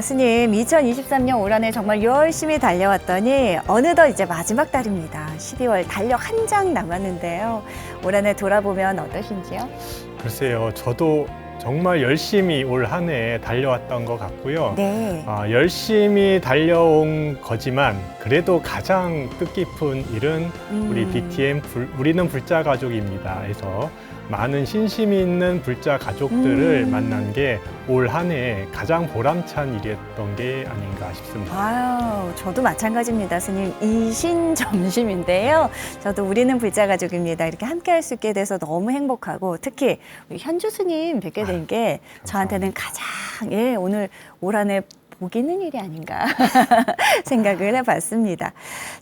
스님, 2023년 올 한 해 정말 열심히 달려왔더니 어느덧 이제 마지막 달입니다. 12월 달력 한 장 남았는데요. 올 한 해 돌아보면 어떠신지요? 글쎄요, 저도 정말 열심히 올 한 해 달려왔던 것 같고요. 네. 열심히 달려온 거지만 그래도 가장 뜻깊은 일은 우리 BTN 우리는 불자 가족입니다. 해서 많은 신심이 있는 불자 가족들을 만난 게 올 한 해 가장 보람찬 일이었던 게 아닌가 싶습니다. 아유, 저도 마찬가지입니다. 스님, 이신점심인데요. 저도 우리는 불자 가족입니다. 이렇게 함께 할 수 있게 돼서 너무 행복하고, 특히 우리 현주 스님 뵙게 된 게 저한테는 가장, 오늘 올 한 해 복 있는 일이 아닌가 생각을 해봤습니다.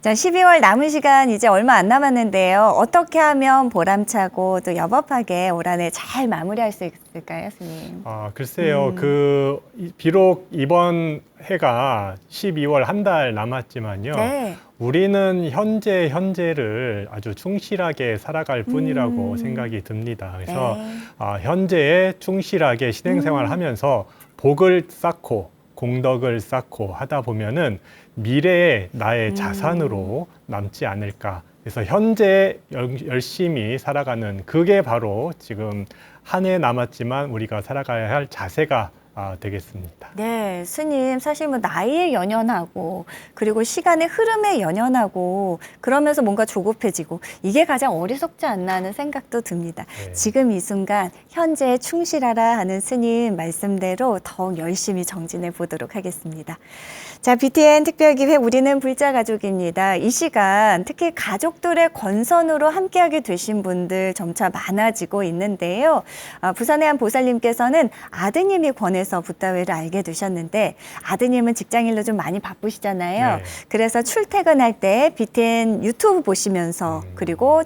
자, 12월 남은 시간 이제 얼마 안 남았는데요. 어떻게 하면 보람차고 또 여법하게 올 한 해 잘 마무리할 수 있을까요, 스님? 글쎄요. 비록 이번 해가 12월 한 달 남았지만요. 네. 우리는 현재를 아주 충실하게 살아갈 뿐이라고 생각이 듭니다. 그래서 네. 현재에 충실하게 신행생활을 하면서 복을 쌓고 공덕을 쌓고 하다 보면은 미래의 나의 자산으로 남지 않을까. 그래서 현재 열심히 살아가는 그게 바로 지금 한 해 남았지만 우리가 살아가야 할 자세가 되겠습니다. 네, 스님, 사실 뭐 나이에 연연하고 그리고 시간의 흐름에 연연하고 그러면서 뭔가 조급해지고 이게 가장 어리석지 않나 하는 생각도 듭니다. 네. 지금 이 순간 현재에 충실하라 하는 스님 말씀대로 더욱 열심히 정진해 보도록 하겠습니다. 자, BTN 특별기획 우리는 불자 가족입니다. 이 시간 특히 가족들의 권선으로 함께하게 되신 분들 점차 많아지고 있는데요. 부산의 한 보살님께서는 아드님이 권해서 붓다회를 알게 되셨는데 아드님은 직장일로 좀 많이 바쁘시잖아요. 네. 그래서 출퇴근할 때 BTN 유튜브 보시면서 그리고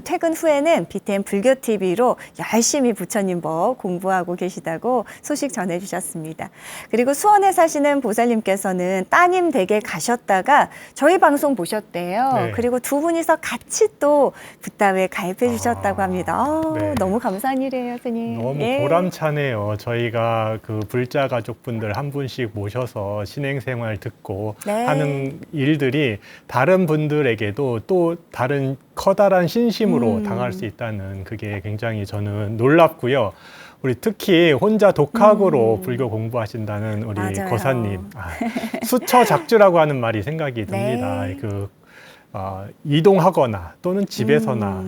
퇴근 후에는 BTN 불교TV로 열심히 부처님 법 공부하고 계시다고 소식 전해주셨습니다. 그리고 수원에 사시는 보살님께서는 따님 댁에 가셨다가 저희 방송 보셨대요. 네. 그리고 두 분이서 같이 또 붓다회 가입해 주셨다고 합니다. 네. 너무 감사한 일이에요, 스님. 너무 예. 보람차네요. 저희가 그 불자 가족분들 한 분씩 모셔서 신행생활 듣고 네. 하는 일들이 다른 분들에게도 또 다른 커다란 신심으로 당할 수 있다는 그게 굉장히 저는 놀랍고요. 우리 특히 혼자 독학으로 불교 공부하신다는 우리 맞아요. 거사님, 수처작주라고 하는 말이 생각이 듭니다. 네. 이동하거나 또는 집에서나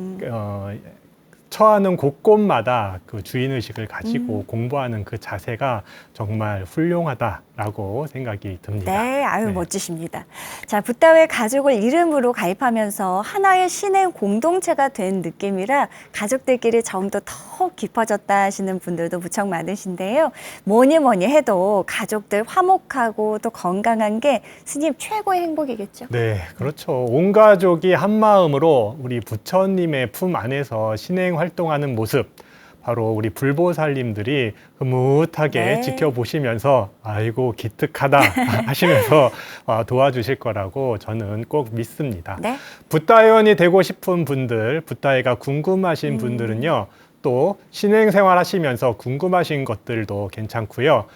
처하는 곳곳마다 그 주인의식을 가지고 공부하는 그 자세가 정말 훌륭하다라고 생각이 듭니다. 네, 아유, 네. 멋지십니다. 자, 붓다회 가족을 이름으로 가입하면서 하나의 신의 공동체가 된 느낌이라 가족들끼리 정도 더 깊어졌다 하시는 분들도 무척 많으신데요. 뭐니 해도 가족들 화목하고 또 건강한 게 스님 최고의 행복이겠죠. 네, 그렇죠. 온 가족이 한 마음으로 우리 부처님의 품 안에서 신행 활동하는 모습, 바로 우리 불보살님들이 흐뭇하게 네. 지켜보시면서 아이고 기특하다 하시면서 도와주실 거라고 저는 꼭 믿습니다. 네. 붓다회원이 되고 싶은 분들, 붓다회가 궁금하신 분들은요. 또 신행생활 하시면서 궁금하신 것들도 괜찮고요.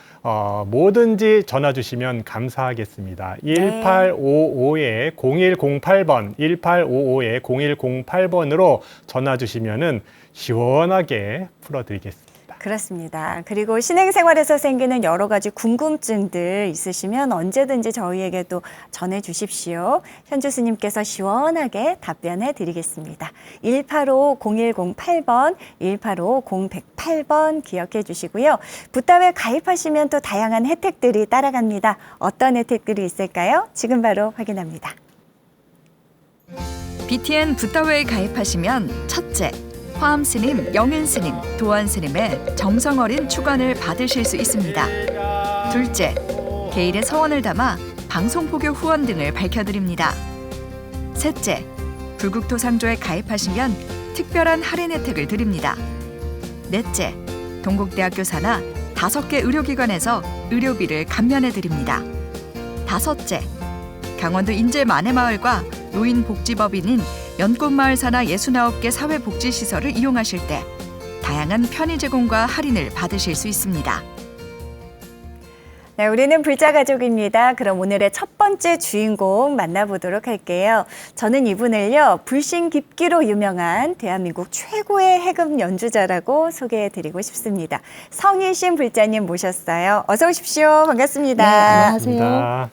뭐든지 전화 주시면 감사하겠습니다. 1855-0108번, 1855-0108번으로 전화 주시면은 시원하게 풀어드리겠습니다. 그렇습니다. 그리고 신행생활에서 생기는 여러 가지 궁금증들 있으시면 언제든지 저희에게도 전해주십시오. 현주 스님께서 시원하게 답변해 드리겠습니다. 185-0108번, 185-0108번 기억해 주시고요. 붓다회 가입하시면 또 다양한 혜택들이 따라갑니다. 어떤 혜택들이 있을까요? 지금 바로 확인합니다. BTN 붓다회에 가입하시면 첫째, 화엄스님, 영은스님, 도안스님의 정성어린 축원을 받으실 수 있습니다. 둘째, 개인의 서원을 담아 방송포교 후원 등을 밝혀드립니다. 셋째, 불국토상조에 가입하시면 특별한 할인 혜택을 드립니다. 넷째, 동국대학교 산하 5개 의료기관에서 의료비를 감면해드립니다. 다섯째, 강원도 인제 만해마을과 노인복지법인인 연꽃마을 산하 69개 사회복지시설을 이용하실 때 다양한 편의 제공과 할인을 받으실 수 있습니다. 네, 우리는 불자 가족입니다. 그럼 오늘의 첫 번째 주인공 만나보도록 할게요. 저는 이분을요, 불신 깊기로 유명한 대한민국 최고의 해금 연주자라고 소개해드리고 싶습니다. 성희신 불자님 모셨어요. 어서 오십시오. 반갑습니다. 네, 안녕하세요. 감사합니다.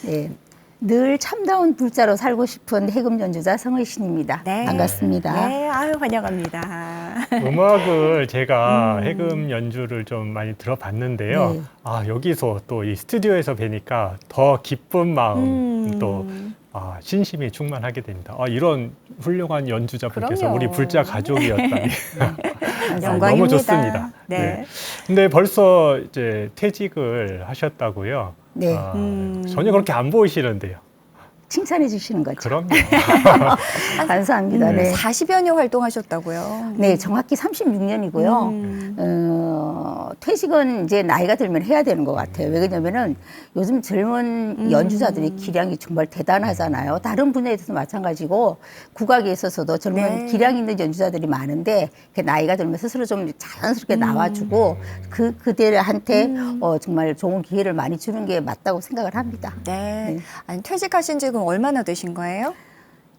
네, 늘 참다운 불자로 살고 싶은 해금 연주자 성의신입니다. 네. 반갑습니다. 네, 아유, 환영합니다. 음악을 제가 해금 연주를 좀 많이 들어봤는데요. 네. 여기서 또 이 스튜디오에서 뵈니까 더 기쁜 마음, 또 신심이 충만하게 됩니다. 이런 훌륭한 연주자분께서 그럼요. 우리 불자 가족이었다니. 영광입니다. 너무 좋습니다. 네. 근데 벌써 이제 퇴직을 하셨다고요? 네. 전혀 그렇게 안 보이시는데요. 칭찬해 주시는 거죠. 그럼요. 감사합니다. 네. 40여 년 활동하셨다고요? 네, 정확히 36년이고요. 퇴직은 이제 나이가 들면 해야 되는 것 같아요. 왜냐면은 요즘 젊은 연주자들이 기량이 정말 대단하잖아요. 다른 분야에서도 마찬가지고 국악에 있어서도 젊은 네. 기량 있는 연주자들이 많은데 그 나이가 들면 스스로 좀 자연스럽게 나와주고 그들한테 정말 좋은 기회를 많이 주는 게 맞다고 생각을 합니다. 네. 아니, 퇴직하신 지 그럼 얼마나 되신 거예요?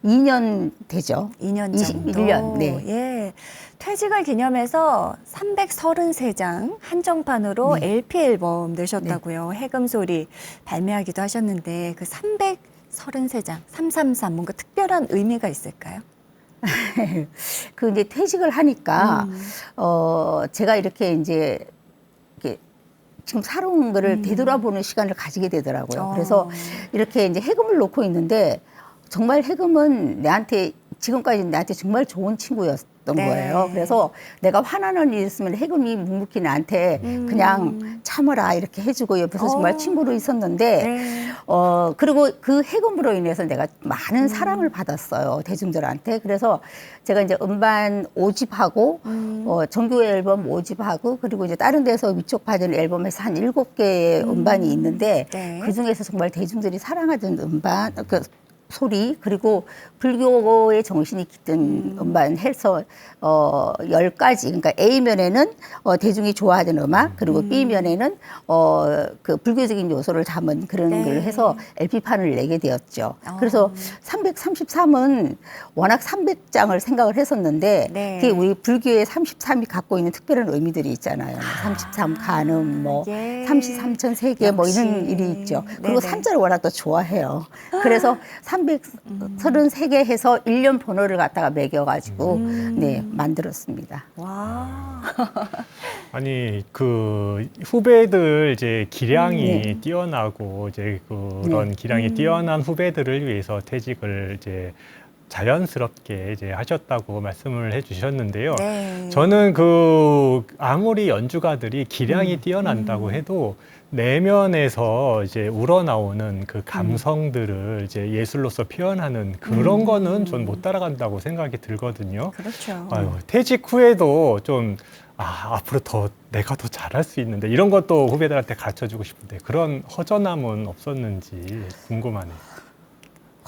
2년 되죠. 2년 정도. 21년. 네. 예. 퇴직을 기념해서 333장 한정판으로 LP 앨범 내셨다고요. 해금소리 발매하기도 하셨는데 그 333장, 333 뭔가 특별한 의미가 있을까요? 그 이제 퇴직을 하니까 제가 이렇게 이제 이렇게 지금 살아온 거를 되돌아보는 시간을 가지게 되더라고요. 그래서 이렇게 이제 해금을 놓고 있는데 정말 해금은 지금까지 나한테 정말 좋은 친구였던 네. 거예요. 그래서 내가 화나는 일 있으면 해금이 묵묵히 나한테 그냥 참아라 이렇게 해주고 옆에서 정말 친구로 있었는데 네. 그리고 그 해금으로 인해서 내가 많은 사랑을 받았어요. 대중들한테. 그래서 제가 이제 음반 5집하고 정규 앨범 5집하고 그리고 이제 다른 데서 위촉 받은 앨범에서 한 7개의 음반이 있는데 네. 그중에서 정말 대중들이 사랑하던 음반 소리 그리고 불교의 정신이 깃든 음반 해서 10가지 그러니까 A면에는 대중이 좋아하는 음악 그리고 B면에는 그 불교적인 요소를 담은 그런 네. 걸 해서 LP판을 내게 되었죠. 그래서 333은 워낙 300장을 생각을 했었는데 네. 그게 우리 불교의 33이 갖고 있는 특별한 의미들이 있잖아요. 33 간음 뭐 예. 33천 세계 뭐 역시. 이런 일이 있죠. 그리고 네네. 산자를 워낙 또 좋아해요. 그래서 333개 해서 1년 번호를 갖다가 매겨가지고 네 만들었습니다. 와. 아니 그 후배들 이제 기량이 네. 뛰어나고 이제 그런 기량이 뛰어난 후배들을 위해서 퇴직을 이제 자연스럽게 이제 하셨다고 말씀을 해주셨는데요. 네. 저는 아무리 연주가들이 기량이 뛰어난다고 해도 내면에서 이제 우러나오는 그 감성들을 이제 예술로서 표현하는 그런 거는 전 못 따라간다고 생각이 들거든요. 그렇죠. 퇴직 후에도 좀 앞으로 내가 더 잘할 수 있는데 이런 것도 후배들한테 가르쳐주고 싶은데 그런 허전함은 없었는지 궁금하네요.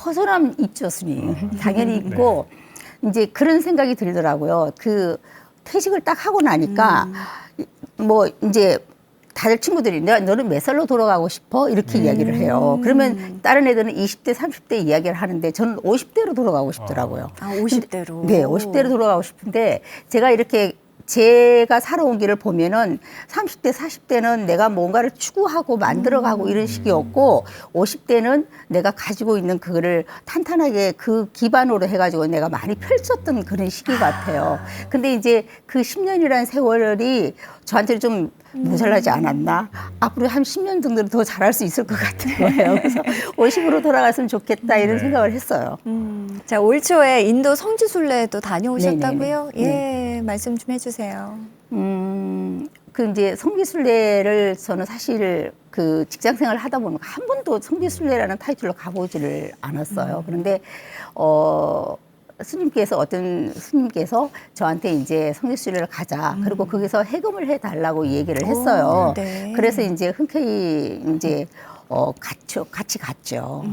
허전함 있죠, 스님. 당연히 있고 이제 그런 생각이 들더라고요. 그 퇴직을 딱 하고 나니까 뭐 이제 다들 친구들이 너는 몇 살로 돌아가고 싶어? 이렇게 이야기를 해요. 그러면 다른 애들은 20대, 30대 이야기를 하는데 저는 50대로 돌아가고 싶더라고요. 50대로. 네, 50대로 돌아가고 싶은데 제가 살아온 길을 보면은 30대, 40대는 내가 뭔가를 추구하고 만들어가고 이런 시기였고 50대는 내가 가지고 있는 그거를 탄탄하게 그 기반으로 해가지고 내가 많이 펼쳤던 그런 시기 같아요. 근데 이제 그 10년이라는 세월이 저한테 좀 모자라지 않았나? 앞으로 한 10년 정도는 더 잘할 수 있을 것 같은 거예요. 그래서 50으로 돌아갔으면 좋겠다 이런 생각을 했어요. 자, 올 초에 인도 성지순례도 다녀오셨다고요? 네네네. 예, 말씀 좀 해주세요. 그 이제 성지순례를 저는 사실 그 직장 생활을 하다 보면 한 번도 성지순례라는 타이틀로 가보지를 않았어요. 그런데 어떤 스님께서 저한테 이제 성지순례를 가자. 그리고 거기서 해금을 해달라고 얘기를 했어요. 네. 그래서 이제 흔쾌히 이제 같이 갔죠.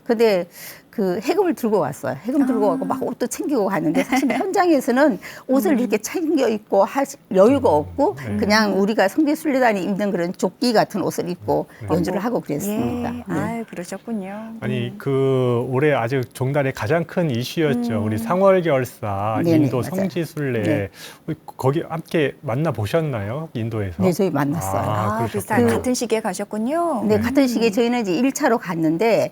근데 그 해금을 들고 왔어요. 해금 들고 가고 막 옷도 챙기고 갔는데 사실 현장에서는 옷을 이렇게 챙겨 입고 여유가 없고 그냥 우리가 성지순례단이 입는 그런 조끼 같은 옷을 입고 연주를 하고 그랬습니다. 예. 네. 아, 그러셨군요. 아니 그 올해 아주 종달의 가장 큰 이슈였죠. 우리 상월결사 네네, 인도 맞아요. 성지순례 네. 거기 함께 만나 보셨나요? 인도에서? 네, 저희 만났어요. 아, 비슷한 그러셨구나. 같은 시기에 가셨군요. 네, 같은 시기에 저희는 이제 1차로 갔는데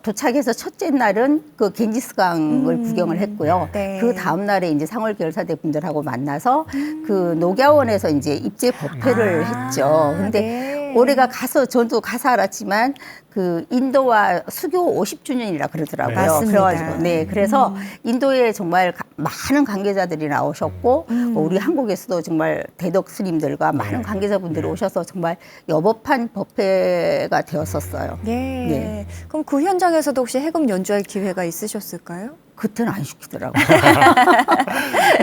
도착해서 첫째 날은 그 겐지스강을 구경을 했고요. 네. 그 다음 날에 이제 상월결사대 분들하고 만나서 그 녹야원에서 이제 입제 법회를 했죠. 근데 네. 올해가 가서 저도 가서 알았지만 그 인도와 수교 50주년이라 그러더라고요. 네. 맞습니다. 그래가지고 네, 그래서 인도에 정말 많은 관계자들이 나오셨고 우리 한국에서도 정말 대덕 스님들과 많은 관계자분들이 오셔서 정말 여법한 법회가 되었었어요. 예. 네. 그럼 그 현장에서도 혹시 해금 연주할 기회가 있으셨을까요? 그때는 안 시키더라고요.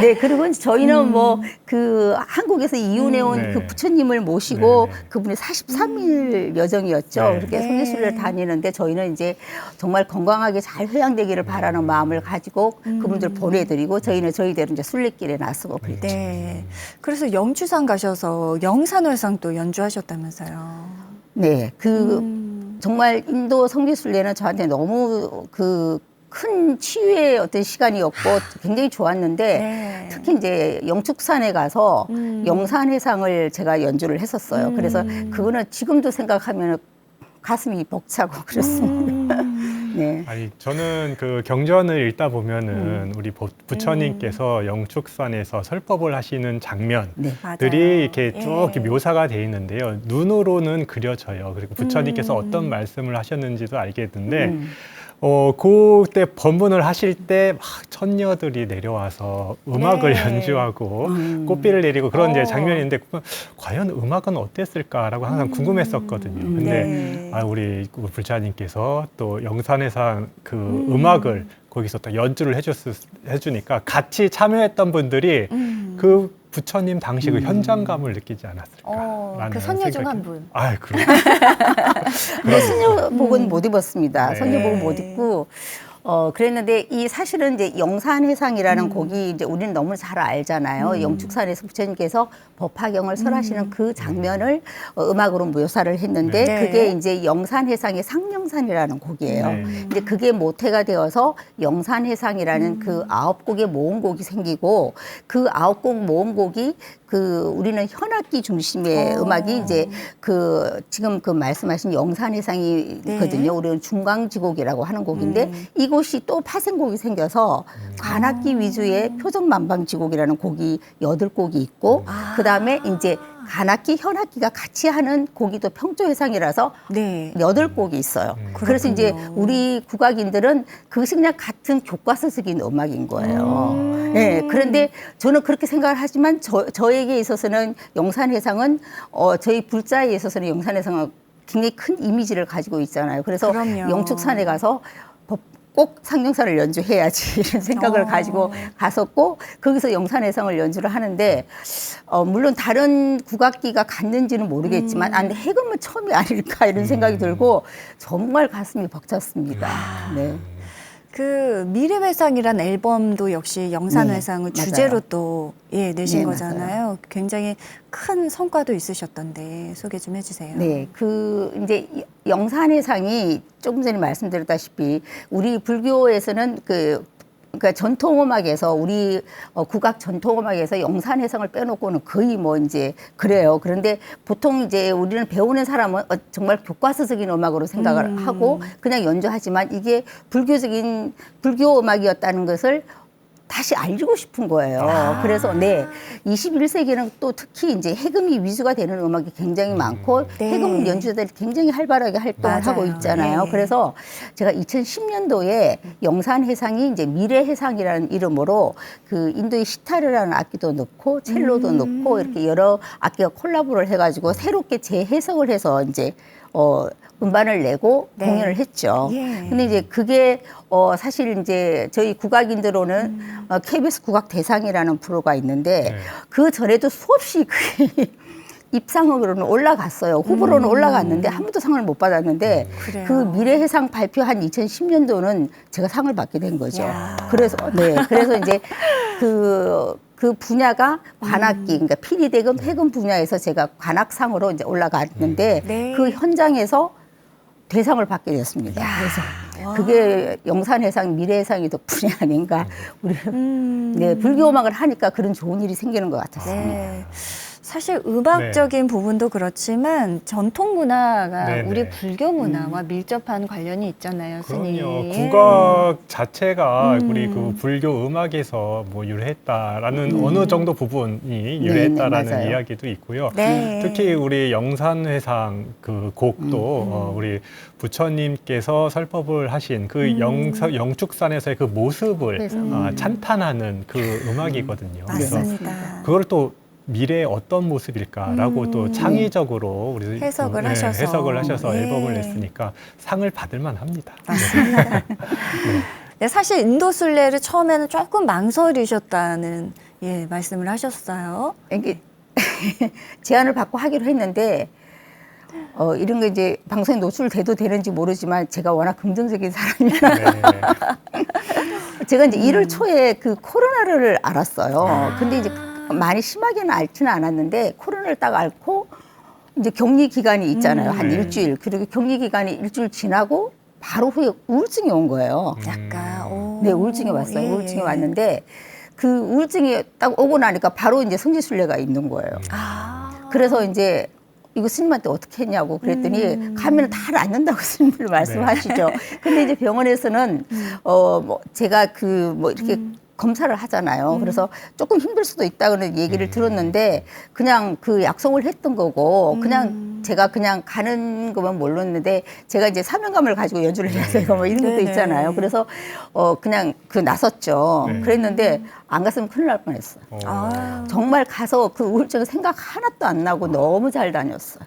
네, 그리고 저희는 뭐 그 한국에서 이혼해온 네. 그 부처님을 모시고 네, 네. 그분이 43일 여정이었죠. 네. 그렇게 네. 성지순례를 다니는데 저희는 이제 정말 건강하게 잘 회양되기를 바라는 마음을 가지고 그분들 보내드리고 저희는 저희대로 이제 순례길에 나서고 그랬죠. 네. 그래서 영주산 가셔서 영산월상 또 연주하셨다면서요. 네, 정말 인도 성지순례는 저한테 너무 큰 치유의 어떤 시간이었고 굉장히 좋았는데 네. 특히 이제 영축산에 가서 영산해상을 제가 연주를 했었어요. 그래서 그거는 지금도 생각하면 가슴이 벅차고 그렇습니다. 네. 아니 저는 그 경전을 읽다 보면은 우리 부처님께서 영축산에서 설법을 하시는 장면 네. 맞아요. 들이 이렇게 예. 쭉 이렇게 묘사가 돼 있는데요. 눈으로는 그려져요. 그리고 부처님께서 어떤 말씀을 하셨는지도 알겠는데, 그때 법문을 하실 때 막 천녀들이 내려와서 음악을 네. 연주하고 꽃비를 내리고 그런 이제 어. 장면인데 과연 음악은 어땠을까라고 항상 궁금했었거든요. 근데 네. 우리 불자님께서 또 영산해상 그 음악을 거기서 또 연주를 해주니까 같이 참여했던 분들이 그 부처님 당시 그 현장감을 느끼지 않았을까라는 그 선녀 중 생각이- 한 분. 아, 그럼 근데 선녀복은 못 입었습니다. 네. 선녀복은 못 입고 그랬는데 이 사실은 이제 영산해상이라는 곡이 이제 우리는 너무 잘 알잖아요. 영축산에서 부처님께서 법화경을 설하시는 그 장면을 음악으로 묘사를 했는데 네. 그게 이제 영산해상의 상영산이라는 곡이에요. 네. 이제 그게 모태가 되어서 영산해상이라는 그 9곡의 모음곡이 생기고 그 9곡 모음곡이 우리는 현악기 중심의 음악이 이제 지금 그 말씀하신 영산해상이거든요. 네. 우리는 중광지곡이라고 하는 곡인데 이곳이 또 파생곡이 생겨서 관악기 위주의 표정만방지곡이라는 곡이 8곡이 있고 그다음에 이제 관악기, 현악기가 같이 하는 곡이 또 평조해상이라서 네. 8곡이 있어요. 그래서 이제 우리 국악인들은 그것이 그냥 같은 교과서적인 음악인 거예요. 네, 그런데 저는 그렇게 생각을 하지만 저에게 있어서는 영산해상은 저희 불자에 있어서는 영산해상은 굉장히 큰 이미지를 가지고 있잖아요. 그래서 그럼요. 영축산에 가서 꼭 상영산을 연주해야지 이런 생각을 가지고 갔었고 거기서 영산해상을 연주를 하는데 물론 다른 국악기가 갔는지는 모르겠지만 근데 해금은 처음이 아닐까 이런 생각이 들고 정말 가슴이 벅찼습니다. 네. 그 미래회상이란 앨범도 역시 영산회상을 네, 주제로 맞아요. 또 내신 네, 거잖아요. 굉장히 큰 성과도 있으셨던데 소개 좀 해주세요. 네, 이제 영산해상이 조금 전에 말씀드렸다시피 우리 불교에서는 그러니까 전통음악에서 우리 국악 전통음악에서 영산해상을 빼놓고는 거의 뭐 이제 그래요. 그런데 보통 이제 우리는 배우는 사람은 정말 교과서적인 음악으로 생각을 하고 그냥 연주하지만 이게 불교 음악이었다는 것을 다시 알리고 싶은 거예요. 그래서 21세기는 또 특히 이제 해금이 위주가 되는 음악이 굉장히 많고 네. 해금 연주자들이 굉장히 활발하게 활동을 하고 맞아요. 있잖아요. 네. 그래서 제가 2010년도에 영산해상이 이제 미래해상이라는 이름으로 그 인도의 시타르라는 악기도 넣고 첼로도 넣고 이렇게 여러 악기가 콜라보를 해가지고 새롭게 재해석을 해서 이제 음반을 내고 네. 공연을 했죠. 예. 근데 이제 그게 사실 이제 저희 국악인들로는 KBS 국악 대상이라는 프로가 있는데 네. 그 전에도 수없이 입상으로는 올라갔어요. 후보로는 올라갔는데 한 번도 상을 못 받았는데 그래요. 그 미래해상 발표한 2010년도는 제가 상을 받게 된 거죠. 야. 그래서 이제 그 분야가 관악기, 그러니까 피리대금 해금 분야에서 제가 관악상으로 이제 올라갔는데 네. 그 현장에서 대상을 받게 됐습니다. 그래서 그게 영산해상, 미래해상이 덕분이 아닌가. 우리 네, 불교 음악을 하니까 그런 좋은 일이 생기는 것 같았습니다. 네. 사실 음악적인 부분도 그렇지만 전통 문화가 네네. 우리 불교 문화와 밀접한 관련이 있잖아요, 스님. 그럼요. 국악 자체가 우리 그 불교 음악에서 뭐 유래했다라는 어느 정도 부분이 유래했다라는 맞아요. 이야기도 있고요. 네. 특히 우리 영산회상 그 곡도 우리 부처님께서 설법을 하신 그 영축산에서의 그 모습을 그래서. 찬탄하는 그 음악이거든요. 그래서 맞습니다. 그걸 또 미래의 어떤 모습일까라고 또 창의적으로 우리 해석을 네, 하셔서. 해석을 하셔서 네. 앨범을 냈으니까 상을 받을 만합니다. 맞습니다. 네, 사실 인도 순례를 처음에는 조금 망설이셨다는 말씀을 하셨어요. 이게 제안을 받고 하기로 했는데 이런 거 이제 방송에 노출돼도 되는지 모르지만 제가 워낙 긍정적인 사람이라 네. 제가 이제 1월 초에 그 코로나를 알았어요. 근데 이제 많이 심하게는 앓지는 않았는데 코로나를 딱 앓고 이제 격리 기간이 있잖아요. 한 네. 일주일. 그리고 격리 기간이 일주일 지나고 바로 후에 우울증이 온 거예요. 약간, 오. 네, 우울증이 왔어요. 예. 우울증이 왔는데 그 우울증이 딱 오고 나니까 바로 이제 성지순례가 있는 거예요. 아. 그래서 이제 이거 스님한테 어떻게 했냐고 그랬더니 가면 다 낫는다고 스님들 말씀하시죠. 근데 이제 병원에서는 뭐 제가 그 뭐 이렇게 검사를 하잖아요. 그래서 조금 힘들 수도 있다는 얘기를 들었는데 그냥 그 약속을 했던 거고 그냥 제가 그냥 가는 것만 몰랐는데 제가 이제 사명감을 가지고 연주를 해야 되고 뭐 이런 것도 네네. 있잖아요. 그래서 그냥 그 나섰죠. 네. 그랬는데 안 갔으면 큰일 날 뻔했어요. 아. 정말 가서 그 우울증 생각 하나도 안 나고 너무 잘 다녔어요.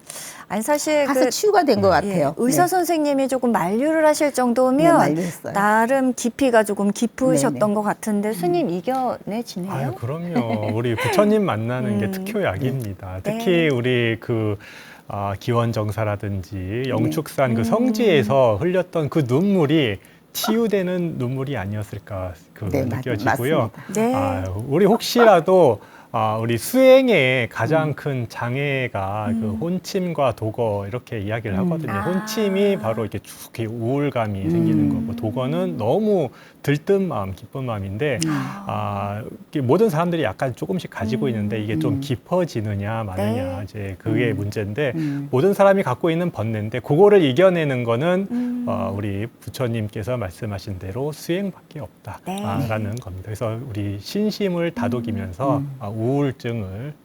아니, 사실 가서 치유가 된 것 같아요. 의사 네. 선생님이 조금 만류를 하실 네, 정도면 만류했어요. 나름 깊이가 조금 깊으셨던 네네. 것 같은데 스님 이겨내지네요. 아유, 그럼요. 우리 부처님 만나는 게 특효약입니다. 네. 특히 우리 그 기원정사라든지 영축산 그 성지에서 흘렸던 그 눈물이 치유되는 눈물이 아니었을까 네, 느껴지고요. 맞습니다. 네. 우리 혹시라도 우리 수행의 가장 큰 장애가 그 혼침과 도거 이렇게 이야기를 하거든요. 아. 혼침이 바로 이렇게 쭉 이렇게 우울감이 생기는 거고 도거는 너무 들뜬 마음, 기쁜 마음인데 이게 모든 사람들이 약간 조금씩 가지고 있는데 이게 좀 깊어지느냐 마느냐 네. 이제 그게 문제인데 모든 사람이 갖고 있는 번뇌인데 그거를 이겨내는 거는 우리 부처님께서 말씀하신 대로 수행밖에 없다라는 겁니다. 그래서 우리 신심을 다독이면서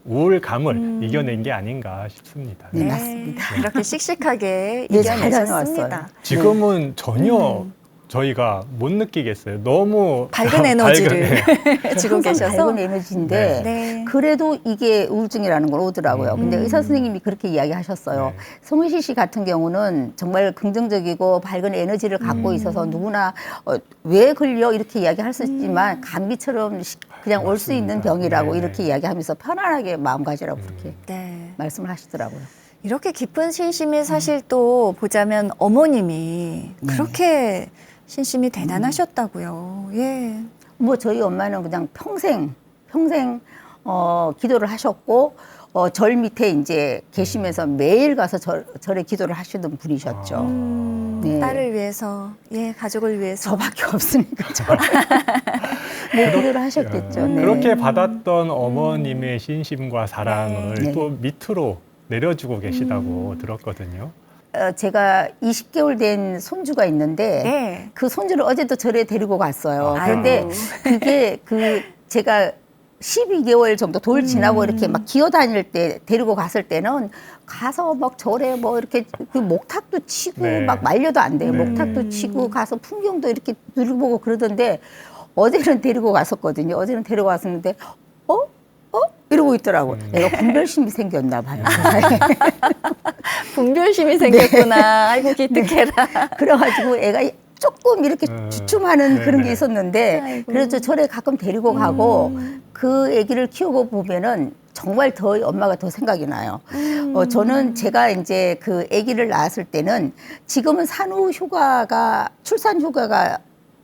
우울감을 이겨낸 게 아닌가 싶습니다. 네, 맞습니다. 그렇게 씩씩하게 네, 잘 이겨내셨습니다. 다녀왔어요. 지금은 전혀 저희가 못 느끼겠어요. 너무 밝은 에너지를 저 지고 항상 계셔서. 밝은 에너지인데 네. 그래도 이게 우울증이라는 걸 오더라고요. 근데 의사 선생님이 그렇게 이야기하셨어요. 네. 송은실 씨 같은 경우는 정말 긍정적이고 밝은 에너지를 갖고 있어서 누구나 왜 걸려 이렇게 이야기할 수 있지만 감기처럼 그냥 올 수 있는 맞습니다. 병이라고 네, 이렇게 네. 이야기하면서 편안하게 마음 가지라고 그렇게 네. 말씀을 하시더라고요. 이렇게 깊은 신심이 사실 또 보자면 어머님이 그렇게 신심이 대단하셨다고요. 예. 뭐 저희 엄마는 그냥 평생 기도를 하셨고 절 밑에 이제 계시면서 매일 가서 절에 기도를 하시던 분이셨죠. 네. 딸을 위해서, 가족을 위해서. 저밖에 없으니까 네, 기도를 하셨겠죠. 네. 그렇게 받았던 어머님의 신심과 사랑을 네. 또 밑으로 내려주고 계시다고 들었거든요. 제가 20개월 된 손주가 있는데 네. 그 손주를 어제도 절에 데리고 갔어요. 아, 그런데 아이고. 그게 제가 12개월 정도 돌 지나고 이렇게 막 기어다닐 때 데리고 갔을 때는 가서 막 절에 뭐 이렇게 그 목탁도 치고 네. 막 말려도 안 돼요. 네. 목탁도 치고 가서 풍경도 이렇게 누려보고 그러던데 어제는 데리고 갔었거든요. 어제는 데리고 갔었는데 이러고 있더라고요. 내가 분별심이 생겼나 봐요. 분별심이 생겼구나. 아이고, 기특해라. 그래가지고 애가 조금 이렇게 주춤하는 그런 게 네네. 있었는데 아이고. 그래서 절에 가끔 데리고 가고 그 애기를 키우고 보면은 정말 더 엄마가 더 생각이 나요. 저는 제가 이제 그 아기를 낳았을 때는 지금은 산후휴가가 출산 휴가가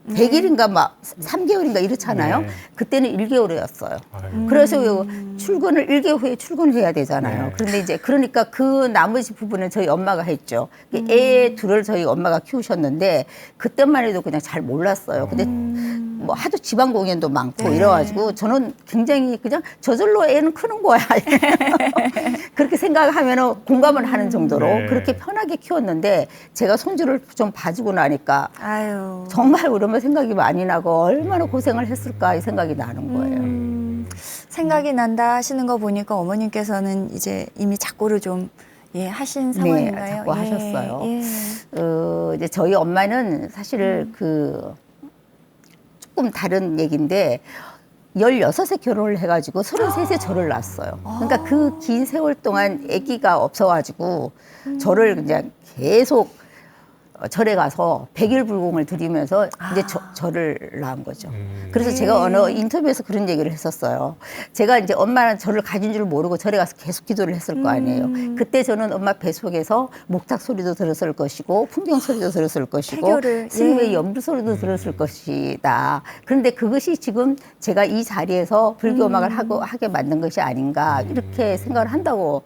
100일인가 막 3개월인가 이렇잖아요. 네. 그때는 1개월이었어요. 아유. 그래서 출근을 1개월 후에 출근을 해야 되잖아요. 네. 그런데 이제 그러니까 그 나머지 부분은 저희 엄마가 했죠. 애 둘을 저희 엄마가 키우셨는데 그때만 해도 그냥 잘 몰랐어요. 근데 뭐 하도 지방 공연도 많고 네. 이래가지고 저는 굉장히 그냥 저절로 애는 크는 거야. 그렇게 생각하면 공감을 하는 정도로 네. 그렇게 편하게 키웠는데 제가 손주를 좀 봐주고 나니까 아유. 정말 우리 엄마 생각이 많이 나고 얼마나 고생을 했을까 이 생각이 나는 거예요. 생각이 난다 하시는 거 보니까 어머님께서는 이제 이미 작고를 좀 하신 상황인가요? 자꾸 하셨어요. 예. 이제 저희 엄마는 사실 그 조금 다른 얘기인데 16에 결혼을 해가지고 33에 저를 낳았어요. 그러니까 그 긴 세월 동안 아기가 없어가지고 저를 그냥 계속 절에 가서 100일 불공을 드리면서 이제 저를 낳은 거죠. 그래서 제가 어느 인터뷰에서 그런 얘기를 했었어요. 제가 이제 엄마는 저를 가진 줄 모르고 절에 가서 계속 기도를 했을 거 아니에요. 그때 저는 엄마 뱃속에서 목탁 소리도 들었을 것이고 풍경 소리도 들었을 것이고 태교를, 스님의 연불 소리도 들었을 것이다. 그런데 그것이 지금 제가 이 자리에서 불교 음악을 하게 만든 것이 아닌가 이렇게 생각을 한다고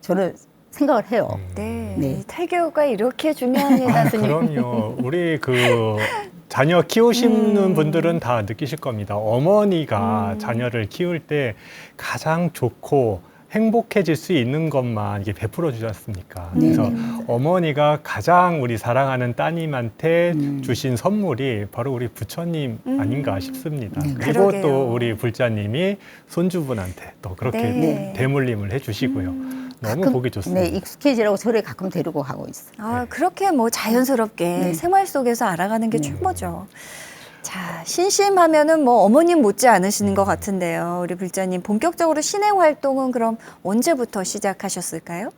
저는 생각을 해요. 네. 네. 이 태교가 이렇게 중요합니다, 스님. 그럼요. 우리 그 자녀 키우시는 분들은 다 느끼실 겁니다. 어머니가 자녀를 키울 때 가장 좋고 행복해질 수 있는 것만 이게 베풀어 주지 않습니까? 그래서 어머니가 가장 우리 사랑하는 따님한테 주신 선물이 바로 우리 부처님 아닌가 싶습니다. 그리고 그러게요. 또 우리 불자님이 손주분한테 또 그렇게 네. 대물림을 해주시고요. 너무 가끔, 보기 좋습니다. 네, 익숙해지라고 절에 가끔 데리고 가고 있어요. 아, 그렇게 뭐 자연스럽게 네. 생활 속에서 알아가는 게 최고죠. 자, 신심하면은 뭐 어머님 못지 않으시는 것 같은데요. 우리 불자님 본격적으로 신행 활동은 그럼 언제부터 시작하셨을까요?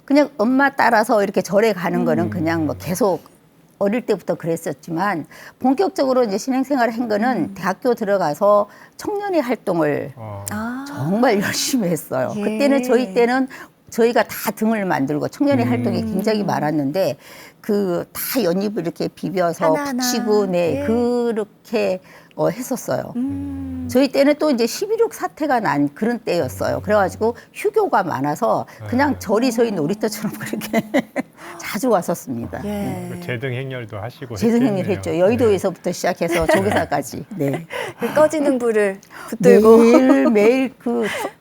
그냥 엄마 따라서 이렇게 절에 가는 거는 그냥 뭐 계속 어릴 때부터 그랬었지만 본격적으로 이제 신행생활을 한 거는 대학교 들어가서 청년회 활동을 아, 정말 열심히 했어요. 예. 그때는 저희 때는 저희가 다 등을 만들고 청년회 활동이 굉장히 많았는데 그 다 연잎을 이렇게 비벼서 하나하나. 붙이고 네 예. 그렇게 했었어요. 저희 때는 또 이제 11.6 사태가 난 그런 때였어요. 그래가지고 휴교가 많아서 그냥 절이 저희 놀이터처럼 그렇게 자주 왔었습니다. 예. 재등 행렬도 하시고 재등행을 했겠네요. 했죠. 여의도에서부터 시작해서 조계사까지. 네. 그 꺼지는 불을 붙들고. 매일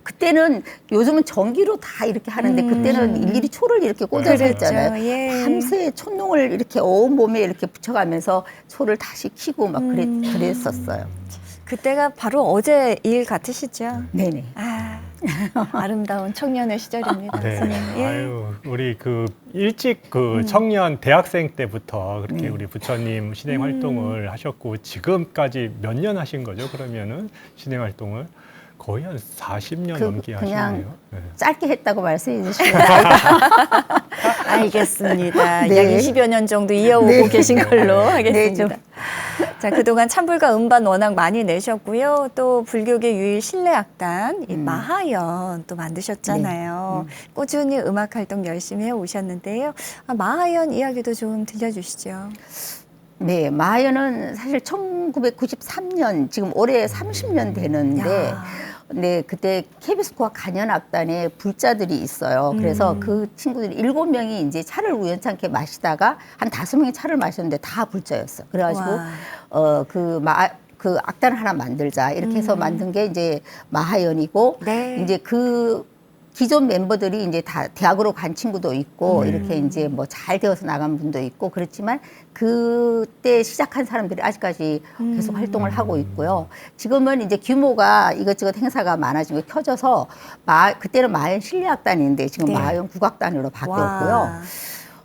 그때는 요즘은 전기로 다 이렇게 하는데 그때는 일일이 초를 이렇게 꽂아서 그랬죠. 했잖아요. 예. 밤새 촛농을 이렇게 온 몸에 이렇게 붙여가면서 초를 다시 켜고 막 그랬었어요. 그때가 바로 어제 일 같으시죠? 네네. 아, 아름다운 청년의 시절입니다. 네. 스님. 예. 아유, 우리 그 일찍 그 청년 대학생 때부터 그렇게 우리 부처님 신행 활동을 하셨고 지금까지 몇 년 하신 거죠? 그러면은 신행 활동을 거의 한 40년 넘게 그냥 하시네요. 네. 짧게 했다고 말씀해 주시면 알겠습니다. 네. 약 20여 년 정도 이어오고 네. 계신 걸로 하겠습니다. 좀. 자, 그동안 찬불과 음반 워낙 많이 내셨고요. 또 불교계 유일 실내악단 이 마하연 또 만드셨잖아요. 꾸준히 음악 활동 열심히 해오셨는데요. 아, 마하연 이야기도 좀 들려주시죠. 네, 마하연은 사실 1993년 지금 올해 30년 되는데 야. 네, 그때 KBS 고학 간현악단에 불자들이 있어요. 그래서 그 친구들이 7명이 이제 차를 우연찮게 마시다가 한 5명이 차를 마셨는데 다 불자였어. 그래가지고 와. 그 악단을 하나 만들자 이렇게 해서 만든 게 이제 마하연이고 네. 이제 그 기존 멤버들이 이제 다 대학으로 간 친구도 있고 이렇게 이제 뭐 잘 되어서 나간 분도 있고 그렇지만 그때 시작한 사람들이 아직까지 계속 활동을 하고 있고요. 지금은 이제 규모가 이것저것 행사가 많아지고 켜져서 그때는 마하연 실내악단인데 지금 네. 마하연 국악단으로 바뀌었고요.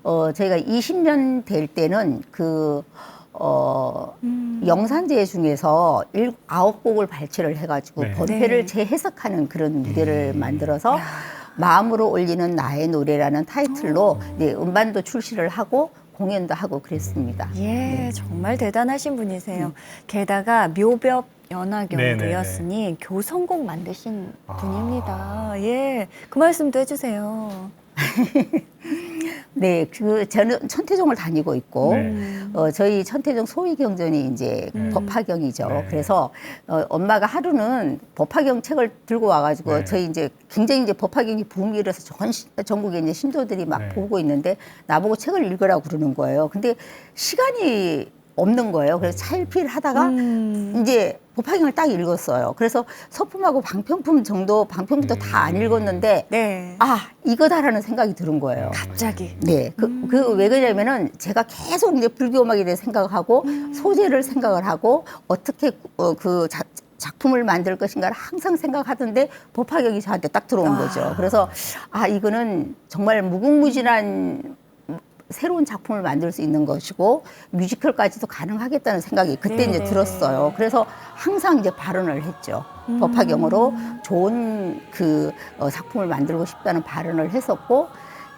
와. 저희가 20년 될 때는 영산제 중에서 9곡을 발췌를 해가지고 네. 번패를 네. 재해석하는 그런 무대를 만들어서 마음으로 올리는 나의 노래라는 타이틀로 네, 음반도 출시를 하고 공연도 하고 그랬습니다. 예, 정말 대단하신 분이세요. 게다가 묘벽 연화경으로였으니 교성곡 만드신 아. 분입니다. 예, 그 말씀도 해주세요. 네, 저는 천태종을 다니고 있고, 네. 저희 천태종 소위경전이 이제 법화경이죠. 네. 그래서 엄마가 하루는 법화경 책을 들고 와가지고 네. 저희 이제 굉장히 이제 법화경이 붐이 일어서 전국에 이제 신도들이 막 네. 보고 있는데 나보고 책을 읽으라고 그러는 거예요. 근데 시간이 없는 거예요. 그래서 차일피일 하다가 이제 법화경을 딱 읽었어요. 그래서 서품하고 방평품 정도, 방평부터 다 안 읽었는데, 네. 아, 이거다라는 생각이 드는 거예요. 갑자기. 네, 왜 그러냐면은 제가 계속 이제 불교 음악에 대해 생각을 하고 소재를 생각을 하고 어떻게 작품을 만들 것인가를 항상 생각하던데 법화경이 저한테 딱 들어온 거죠. 그래서 아, 이거는 정말 무궁무진한 새로운 작품을 만들 수 있는 것이고 뮤지컬까지도 가능하겠다는 생각이 그때 이제 들었어요. 그래서 항상 이제 발언을 했죠. 법화경으로 좋은 작품을 만들고 싶다는 발언을 했었고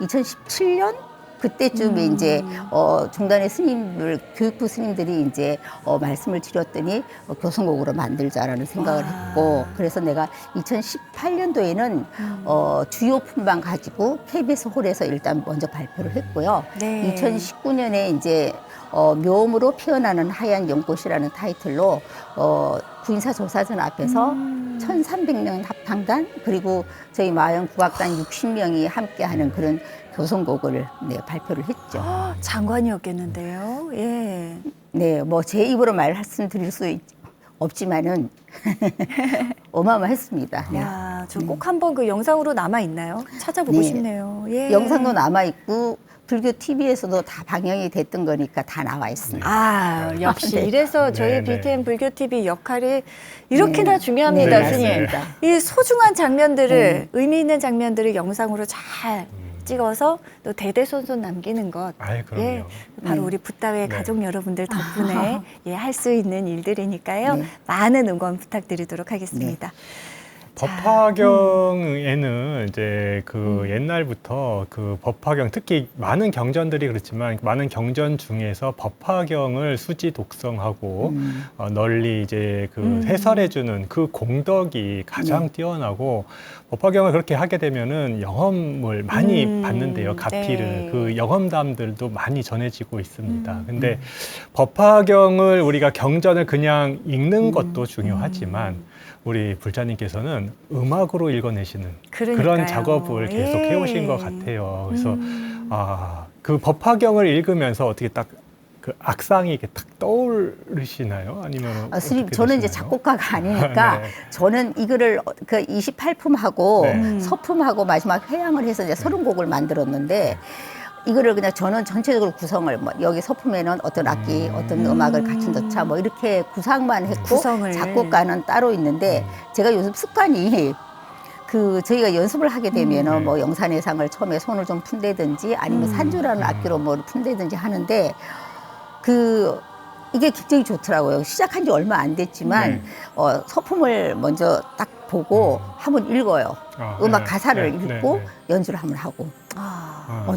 2017년 그때쯤에 이제 종단의 스님들, 교육부 스님들이 이제 말씀을 드렸더니 교성곡으로 만들자라는 생각을 했고, 그래서 내가 2018년도에는 주요 품방 가지고 KBS 홀에서 일단 먼저 발표를 했고요. 네. 2019년에 이제 묘음으로 피어나는 하얀 연꽃이라는 타이틀로 구인사 조사전 앞에서 1,300명 합창단 그리고 저희 마영 국악단 60명이 함께하는 그런 교성곡을 발표를 했죠. 장관이었겠는데요. 예. 네, 뭐 제 입으로 말씀드릴 수 없지만은 어마어마했습니다. 네. 야, 저 꼭 한번 그 영상으로 남아 있나요? 찾아보고 네. 싶네요. 예. 영상도 남아 있고 불교 TV에서도 다 방영이 됐던 거니까 다 나와 있습니다. 아, 역시 네. 이래서 저희 네, 네. BTN 불교 TV 역할이 이렇게나 중요합니다, 네, 스님. 맞습니다. 이 소중한 장면들을 의미 있는 장면들을 영상으로 잘 찍어서 또 대대손손 남기는 것. 아이, 그럼요. 예, 바로 우리 붓다회 네. 가족 여러분들 덕분에 예, 할 수 있는 일들이니까요. 네. 많은 응원 부탁드리도록 하겠습니다. 법화경에는 이제 옛날부터 법화경 특히 많은 경전들이 그렇지만 많은 경전 중에서 법화경을 수지 독성하고 널리 이제 해설해주는 그 공덕이 가장 뛰어나고 법화경을 그렇게 하게 되면은 영험을 많이 받는데요. 가피를 네. 그 영험담들도 많이 전해지고 있습니다. 근데 법화경을 우리가 경전을 그냥 읽는 것도 중요하지만 우리 불자님께서는 음악으로 읽어내시는 그러니까요. 그런 작업을 계속 예. 해오신 것 같아요. 그래서 그 법화경을 읽으면서 어떻게 딱 그 악상이 이렇게 딱 떠오르시나요? 아니면 스님, 어떻게 저는 이제 되시나요? 작곡가가 아니니까 네. 저는 이거를 28품하고 네. 서품하고 마지막 회양을 해서 이제 30곡을 만들었는데 이거를 그냥 저는 전체적으로 구성을 여기 서품에는 어떤 악기, 어떤 음악을 갖춘 듯차 이렇게 구상만 했고 구성을. 작곡가는 따로 있는데 제가 요즘 습관이 저희가 연습을 하게 되면은 영산해상을 처음에 손을 좀 푼다든지 아니면 산주라는 악기로 푼다든지 하는데 이게 굉장히 좋더라고요. 시작한 지 얼마 안 됐지만 서품을 먼저 딱 보고 한번 읽어요. 음악 가사를 읽고 연주를 한번 하고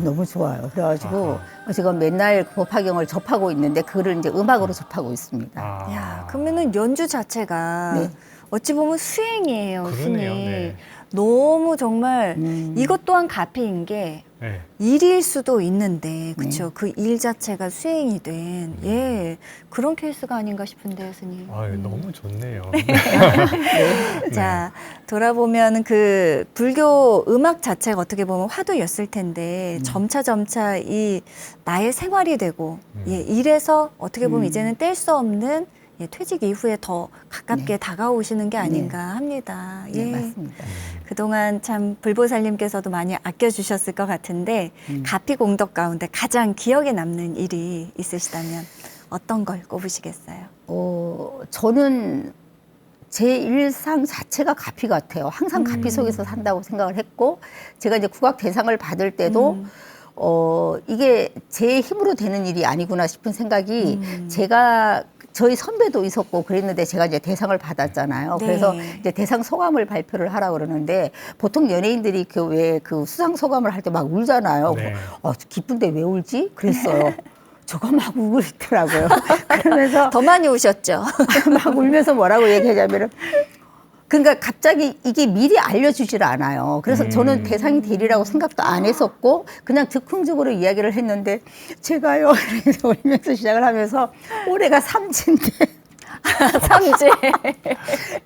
너무 좋아요. 그래가지고 제가 맨날 법화경을 접하고 있는데 그거를 이제 음악으로 접하고 있습니다. 야, 그러면은 연주 자체가 네. 어찌 보면 수행이에요, 그러네요. 스님. 네. 너무 정말 이것 또한 가피인 게 네. 일일 수도 있는데, 그렇죠? 그 일 자체가 수행이 된 그런 케이스가 아닌가 싶은데요, 스님. 너무 좋네요. 자, 돌아보면 그 불교 음악 자체가 어떻게 보면 화두였을 텐데 점차 이 나의 생활이 되고 일에서 어떻게 보면 이제는 뗄 수 없는 퇴직 이후에 더 가깝게 다가오시는 게 아닌가 합니다. 네, 맞습니다. 그동안 참 불보살님께서도 많이 아껴주셨을 것 같은데 가피 공덕 가운데 가장 기억에 남는 일이 있으시다면 어떤 걸 꼽으시겠어요? 저는 제 일상 자체가 가피 같아요. 항상 가피 속에서 산다고 생각을 했고 제가 이제 국악 대상을 받을 때도 이게 제 힘으로 되는 일이 아니구나 싶은 생각이 제가 저희 선배도 있었고 그랬는데 제가 이제 대상을 받았잖아요. 네. 그래서 이제 대상 소감을 발표를 하라 그러는데 보통 연예인들이 왜 수상 소감을 할 때 막 울잖아요. 네. 기쁜데 왜 울지? 그랬어요. 저거 막 울고 있더라고요. 그러면서 더 많이 우셨죠? 막 울면서 뭐라고 얘기하자면은 그러니까 갑자기 이게 미리 알려주질 않아요. 그래서 저는 대상이 되리라고 생각도 안 했었고 그냥 즉흥적으로 이야기를 했는데 제가요 이러면서 울면서 시작을 하면서 올해가 삼지인데 삼재.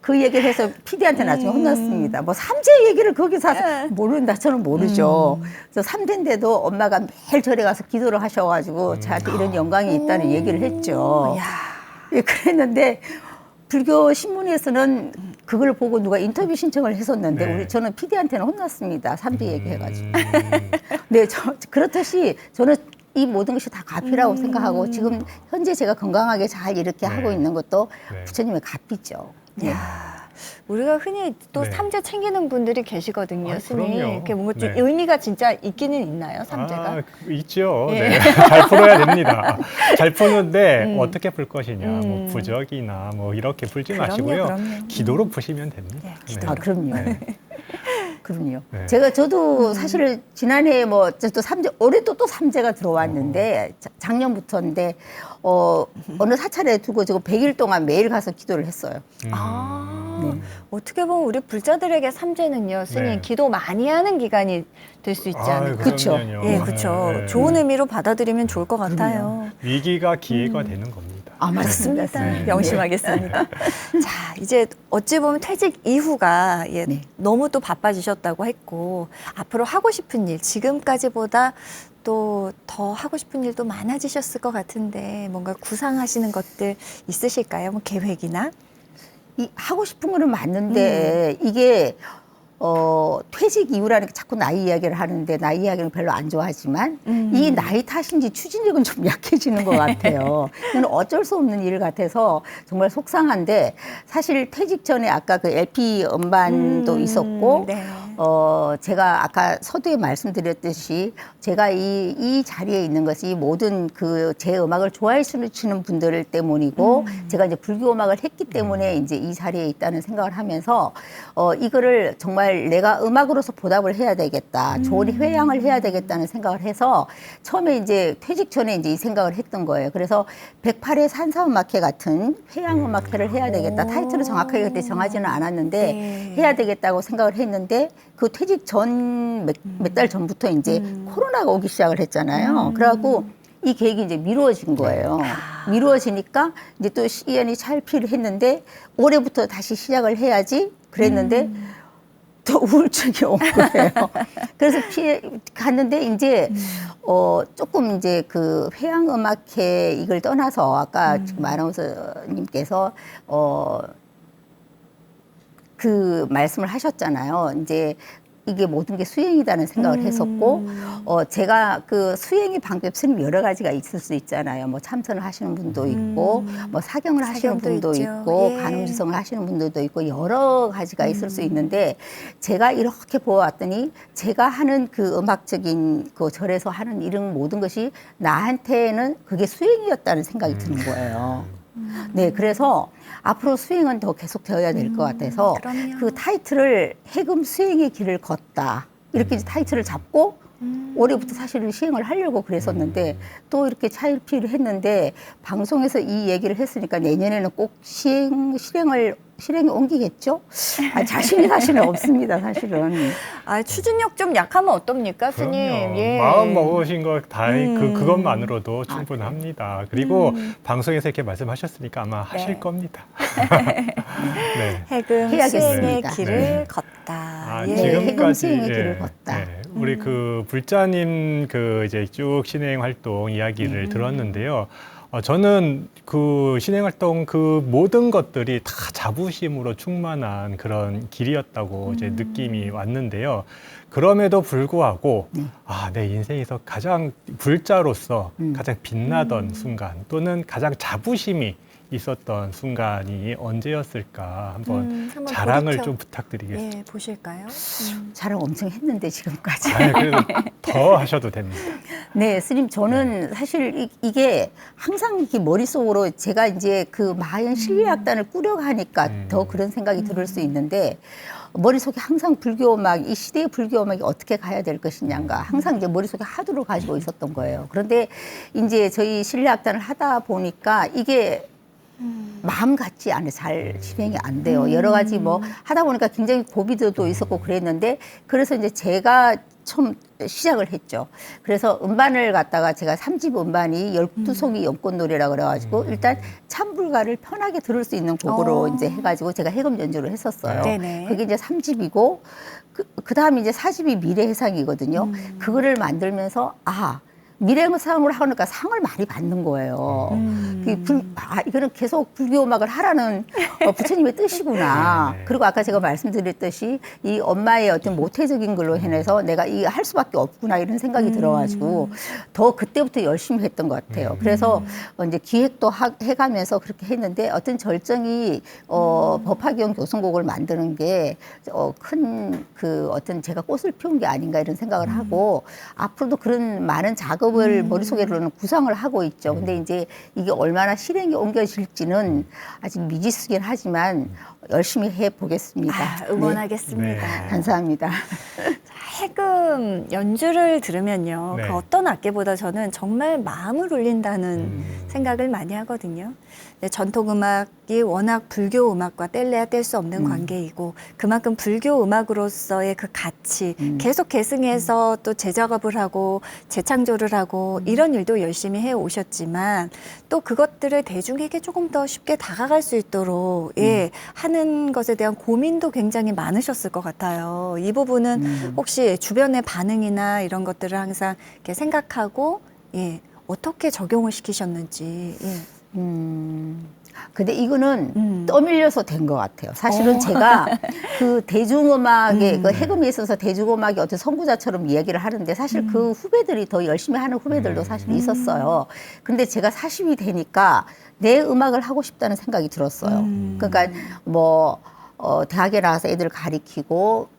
그 얘기를 해서 PD한테 나중에 혼났습니다. 뭐 삼재 얘기를 거기서 모른다 저는 모르죠. 그래서 삼재인데도 엄마가 매일 절에 가서 기도를 하셔가지고 저한테 이런 영광이 있다는 얘기를 했죠. 야. 예, 그랬는데 불교 신문에서는 그걸 보고 누가 인터뷰 신청을 했었는데 네. 저는 PD한테는 혼났습니다. 삼재 얘기해가지고. 네, 그렇듯이 저는 이 모든 것이 다 가피라고 생각하고 지금 현재 제가 건강하게 잘 이렇게 네. 하고 있는 것도 네. 부처님의 가피죠. 네. 야, 우리가 흔히 또 네. 삼재 챙기는 분들이 계시거든요, 아, 스님. 그럼요. 이렇게 뭔가 좀 네. 의미가 진짜 있기는 있나요, 삼재가? 아, 있죠. 예. 네. 잘 풀어야 됩니다. 잘 푸는데 어떻게 풀 것이냐, 뭐 부적이나 뭐 이렇게 풀지 그럼요, 마시고요. 그럼요. 기도로 푸시면 됩니다. 네, 기도로. 아, 그럼요. 네. 그럼요. 네. 저도 사실 지난해 뭐 또 삼재 올해도 또 삼재가 들어왔는데 작년부터인데 어느 사찰에 두고 지금 100일 동안 매일 가서 기도를 했어요. 아, 네. 어떻게 보면 우리 불자들에게 삼재는요, 스님, 네. 기도 많이 하는 기간이 될 수 있지 않을까. 그쵸. 그럼요. 예, 그렇죠. 네. 좋은 의미로 받아들이면 좋을 것 같아요. 위기가 기회가 되는 겁니다. 아, 맞습니다. 네. 명심하겠습니다. 자, 이제 어찌 보면 퇴직 이후가 예, 네. 너무 또 바빠지셨다고 했고 앞으로 하고 싶은 일 지금까지보다 또 더 하고 싶은 일도 많아지셨을 것 같은데 뭔가 구상하시는 것들 있으실까요? 뭐 계획이나? 하고 싶은 거는 맞는데 이게 퇴직 이후라는 게 자꾸 나이 이야기를 하는데 나이 이야기는 별로 안 좋아하지만 이 나이 탓인지 추진력은 좀 약해지는 것 같아요. 이건 어쩔 수 없는 일 같아서 정말 속상한데 사실 퇴직 전에 아까 그 LP 음반도 있었고 네. 제가 아까 서두에 말씀드렸듯이 제가 이 자리에 있는 것이 모든 그 제 음악을 좋아해 주시는 분들 때문이고 제가 이제 불교 음악을 했기 때문에 이제 이 자리에 있다는 생각을 하면서 이거를 정말 내가 음악으로서 보답을 해야 되겠다. 좋은 회양을 해야 되겠다는 생각을 해서 처음에 이제 퇴직 전에 이제 이 생각을 했던 거예요. 그래서 108회 산사음악회 같은 회양음악회를 해야 되겠다. 타이틀을 정확하게 그때 정하지는 않았는데 네. 해야 되겠다고 생각을 했는데 그 퇴직 전 몇 달 전부터 이제 코로나가 오기 시작을 했잖아요. 그래갖고 이 계획이 이제 미루어진 거예요. 미루어지니까 이제 또 시간이 찰필했는데 올해부터 다시 시작을 해야지 그랬는데 또 우울증이 온 거예요. 그래서 갔는데 이제 조금 이제 그 회양음악회 이걸 떠나서 아까 지금 아나운서님께서 그 말씀을 하셨잖아요. 이제 이게 모든 게 수행이라는 생각을 했었고, 제가 그 수행의 방법은 여러 가지가 있을 수 있잖아요. 뭐 참선을 하시는 분도 있고, 뭐 사경을 하시는 사경도 분도 있죠. 있고, 예. 관음주성을 하시는 분들도 있고, 여러 가지가 있을 수 있는데, 제가 이렇게 보아왔더니, 제가 하는 그 음악적인 그 절에서 하는 이런 모든 것이 나한테는 그게 수행이었다는 생각이 드는 거예요. 네, 그래서 앞으로 수행은 더 계속 되어야 될 것 같아서 그럼요. 그 타이틀을 해금 수행의 길을 걷다 이렇게 이제 타이틀을 잡고 올해부터 사실은 시행을 하려고 그랬었는데 또 이렇게 차일피를 했는데 방송에서 이 얘기를 했으니까 내년에는 꼭 실행에 옮기겠죠? 자신이 사실은 없습니다, 사실은. 아, 추진력 좀 약하면 어떻습니까, 스님? 그럼요. 예. 마음 먹으신 거 다 그것만으로도 충분합니다. 그리고 음. 방송에서 이렇게 말씀하셨으니까 아마 하실 겁니다. 네. 해금 해야겠습니다. 수행의 길을 네. 걷다. 아, 예. 지금- 해금 지금까지 수행의 길을 걷다. 우리 그 불자님 그 이제 쭉 신행 활동 이야기를 들었는데요. 저는 그 신행 활동 그 모든 것들이 다 자부심으로 충만한 그런 길이었다고 이제 느낌이 왔는데요. 그럼에도 불구하고 내 인생에서 가장 불자로서 가장 빛나던 순간 또는 가장 자부심이 있었던 순간이 언제였을까 한번 한번 자랑을 돌이켜- 좀 부탁드리겠습니다. 예, 보실까요? 자랑 엄청 했는데 지금까지. 그래도 더 하셔도 됩니다. 네, 스님, 저는 사실 이게 항상 이렇게 머릿속으로 제가 이제 그 마연 실리악단을 꾸려가니까 더 그런 생각이 들을 수 있는데, 머릿속에 항상 불교 음악, 이 시대의 불교 음악이 어떻게 가야 될 것이냐가 항상 이제 머릿속에 화두를 가지고 있었던 거예요. 그런데 이제 저희 실내악단을 하다 보니까 이게 마음 같지 않아 잘 진행이 안 돼요. 여러 가지 뭐 하다 보니까 굉장히 고비도 있었고 그랬는데 그래서 이제 제가 처음 시작을 했죠. 그래서 음반을 갖다가 제가 3집 음반이 12송이 연꽃노래라 그래가지고 일단 참불가를 편하게 들을 수 있는 곡으로 이제 해가지고 제가 해금 연주를 했었어요. 네네. 그게 이제 3집이고 그 다음에 이제 4집이 미래해상이거든요. 그거를 만들면서 미래해상으로 하니까 상을 많이 받는 거예요. 이거는 계속 불교 음악을 하라는 부처님의 뜻이구나. 네. 그리고 아까 제가 말씀드렸듯이 이 엄마의 어떤 모태적인 걸로 해내서 내가 이 할 수밖에 없구나 이런 생각이 들어가지고 더 그때부터 열심히 했던 것 같아요. 그래서 이제 기획도 해가면서 그렇게 했는데 어떤 절정이 법화경 교성곡을 만드는 게 큰 그 어떤 제가 꽃을 피운 게 아닌가 이런 생각을 하고 앞으로도 그런 많은 작업을 머릿속에로는 구상을 하고 있죠. 근데 이제 이게 얼마나 실행에 옮겨질지는 아직 미지수긴 하지만 열심히 해보겠습니다. 응원하겠습니다. 네. 감사합니다. 해금 연주를 들으면요. 네. 그 어떤 악기보다 저는 정말 마음을 울린다는 생각을 많이 하거든요. 근데 전통 음악이 워낙 불교 음악과 뗄래야 뗄 수 없는 관계이고 그만큼 불교 음악으로서의 그 가치 계속 계승해서 또 재작업을 하고 재창조를 하고 이런 일도 열심히 해 오셨지만 또 그것들을 대중에게 조금 더 쉽게 다가갈 수 있도록 하는 것에 대한 고민도 굉장히 많으셨을 것 같아요. 이 부분은 혹시 주변의 반응이나 이런 것들을 항상 이렇게 생각하고 어떻게 적용을 시키셨는지. 근데 이거는 떠밀려서 된 것 같아요. 사실은 제가 그 대중음악의 그 해금에 있어서 대중음악의 어떤 선구자처럼 이야기를 하는데 사실 그 후배들이 더 열심히 하는 후배들도 사실 있었어요. 근데 제가 40이 되니까 내 음악을 하고 싶다는 생각이 들었어요. 그러니까 뭐 대학에 나와서 애들 가리키고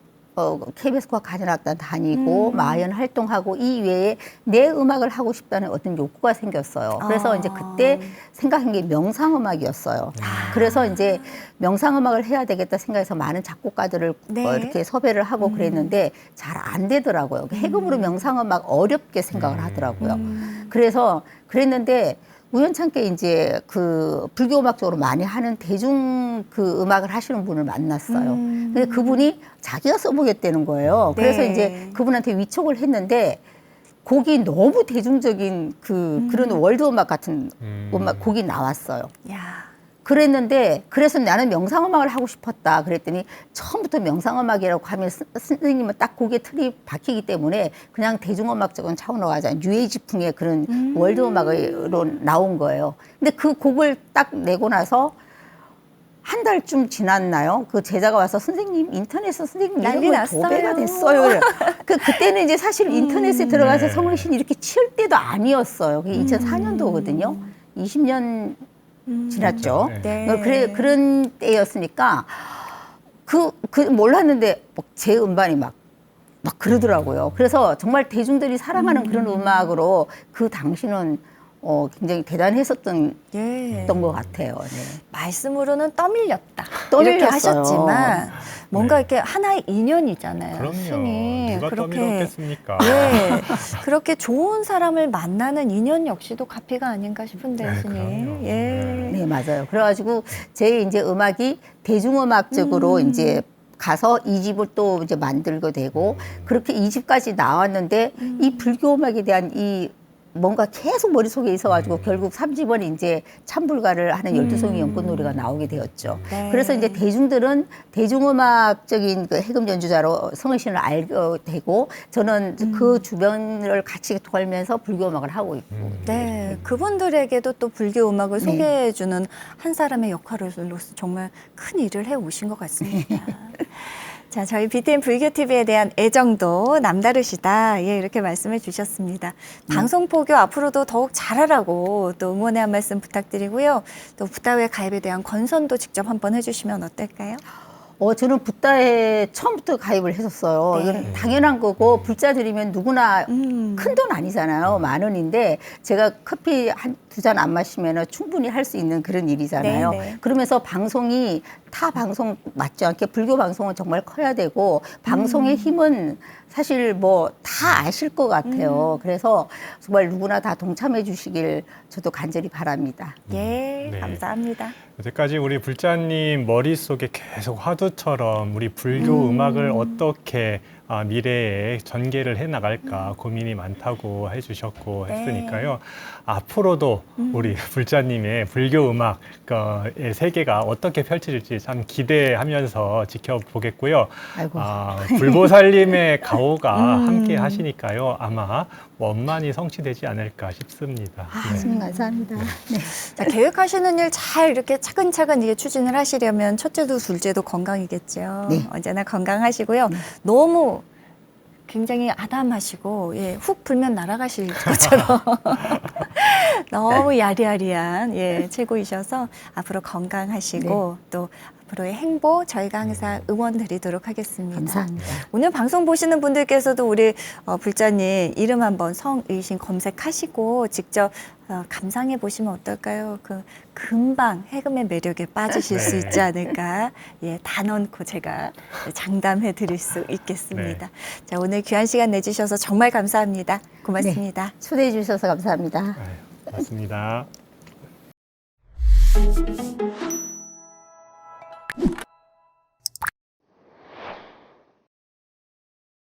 KBS 과학 가전악단 다니고 마연 활동하고 이 외에 내 음악을 하고 싶다는 어떤 욕구가 생겼어요. 그래서 이제 그때 생각한 게 명상음악이었어요. 그래서 이제 명상음악을 해야 되겠다 생각해서 많은 작곡가들을 이렇게 섭외를 하고 그랬는데 잘 안 되더라고요. 해금으로 명상음악 어렵게 생각을 하더라고요. 그래서 그랬는데 우연찮게 이제 그 불교 음악 쪽으로 많이 하는 대중 그 음악을 하시는 분을 만났어요. 근데 그분이 자기가 써보겠다는 거예요. 그래서 네. 이제 그분한테 위촉을 했는데 곡이 너무 대중적인 그런 월드 음악 같은 음악 곡이 나왔어요. 야. 그랬는데 그래서 나는 명상음악을 하고 싶었다 그랬더니 처음부터 명상음악이라고 하면 선생님은 딱 곡의 틀이 박히기 때문에 그냥 대중음악적인 차원으로 가자 뉴에이지풍의 그런 월드음악으로 나온 거예요. 근데 그 곡을 딱 내고 나서 한 달쯤 지났나요? 그 제자가 와서 선생님 인터넷에서 선생님 난리 이런 거 났어요. 도배가 됐어요. 그때는 이제 사실 인터넷에 들어가서 네. 성의신 이렇게 치울 때도 아니었어요. 그게 2004년도거든요. 20년 지났죠. 네. 그런 때였으니까 몰랐는데 제 음반이 막 그러더라고요. 그래서 정말 대중들이 사랑하는 그런 음악으로 그 당시는 굉장히 대단했었던 것 같아요. 네. 말씀으로는 떠밀렸다. 이렇게 떠밀렸어요. 하셨지만 뭔가 네. 이렇게 하나의 인연이잖아요. 그럼요. 스님. 누가 떠밀었겠습니까? 그렇게 좋은 사람을 만나는 인연 역시도 가피가 아닌가 싶은데, 네, 스님. 그럼요. 예. 네, 맞아요. 그래가지고 제 이제 음악이 대중음악적으로 이제 가서 이 집을 또 이제 만들게 되고 그렇게 이 집까지 나왔는데 이 불교 음악에 대한 이 뭔가 계속 머릿속에 있어가지고 결국 3집은 이제 참불가를 하는 12송이 연꽃노래가 나오게 되었죠. 네. 그래서 이제 대중들은 대중음악적인 그 해금 연주자로 성의신을 알게 되고 저는 그 주변을 같이 돌면서 불교음악을 하고 있고. 네, 그분들에게도 또 불교 음악을 네. 소개해주는 한 사람의 역할로서 정말 큰 일을 해 오신 것 같습니다. 자, 저희 BTN 불교TV에 대한 애정도 남다르시다. 이렇게 말씀해 주셨습니다. 방송 포교 앞으로도 더욱 잘하라고 또 응원의 한 말씀 부탁드리고요. 또 부다회 가입에 대한 건선도 직접 한번 해주시면 어떨까요? 저는 붓다에 처음부터 가입을 했었어요. 네. 이건 당연한 거고 불자 드리면 누구나 큰 돈 아니잖아요. 10,000원인데 제가 커피 한 2잔 안 마시면 충분히 할 수 있는 그런 일이잖아요. 네, 네. 그러면서 방송이 타 방송 맞지 않게 불교 방송은 정말 커야 되고 방송의 힘은 사실 뭐 다 아실 것 같아요. 그래서 정말 누구나 다 동참해 주시길 저도 간절히 바랍니다. 예, 네. 감사합니다. 여태까지 우리 불자님 머릿속에 계속 화두처럼 우리 불교 음악을 어떻게 미래에 전개를 해 나갈까 고민이 많다고 해주셨고 네. 했으니까요. 앞으로도 우리 불자님의 불교 음악의 세계가 어떻게 펼쳐질지 참 기대하면서 지켜보겠고요. 아이고. 불보살님의 가오가 함께 하시니까요. 아마 원만히 성취되지 않을까 싶습니다. 네. 스님 감사합니다. 네. 자, 계획하시는 일 잘 이렇게 차근차근 이게 추진을 하시려면 첫째도 둘째도 건강이겠죠. 네. 언제나 건강하시고요. 너무 굉장히 아담하시고 예, 훅 불면 날아가실 것처럼 너무 야리야리한 예, 최고이셔서 앞으로 건강하시고 또 앞으로의 행복 저희가 항상 응원드리도록 하겠습니다. 감사합니다. 오늘 방송 보시는 분들께서도 우리 불자님 이름 한번 성의신 검색하시고 직접 감상해 보시면 어떨까요? 그 금방 해금의 매력에 빠지실 수 있지 않을까? 예, 다 넣고 제가 장담해 드릴 수 있겠습니다. 자, 오늘 귀한 시간 내주셔서 정말 감사합니다. 고맙습니다. 초대해 주셔서 감사합니다. 고맙습니다.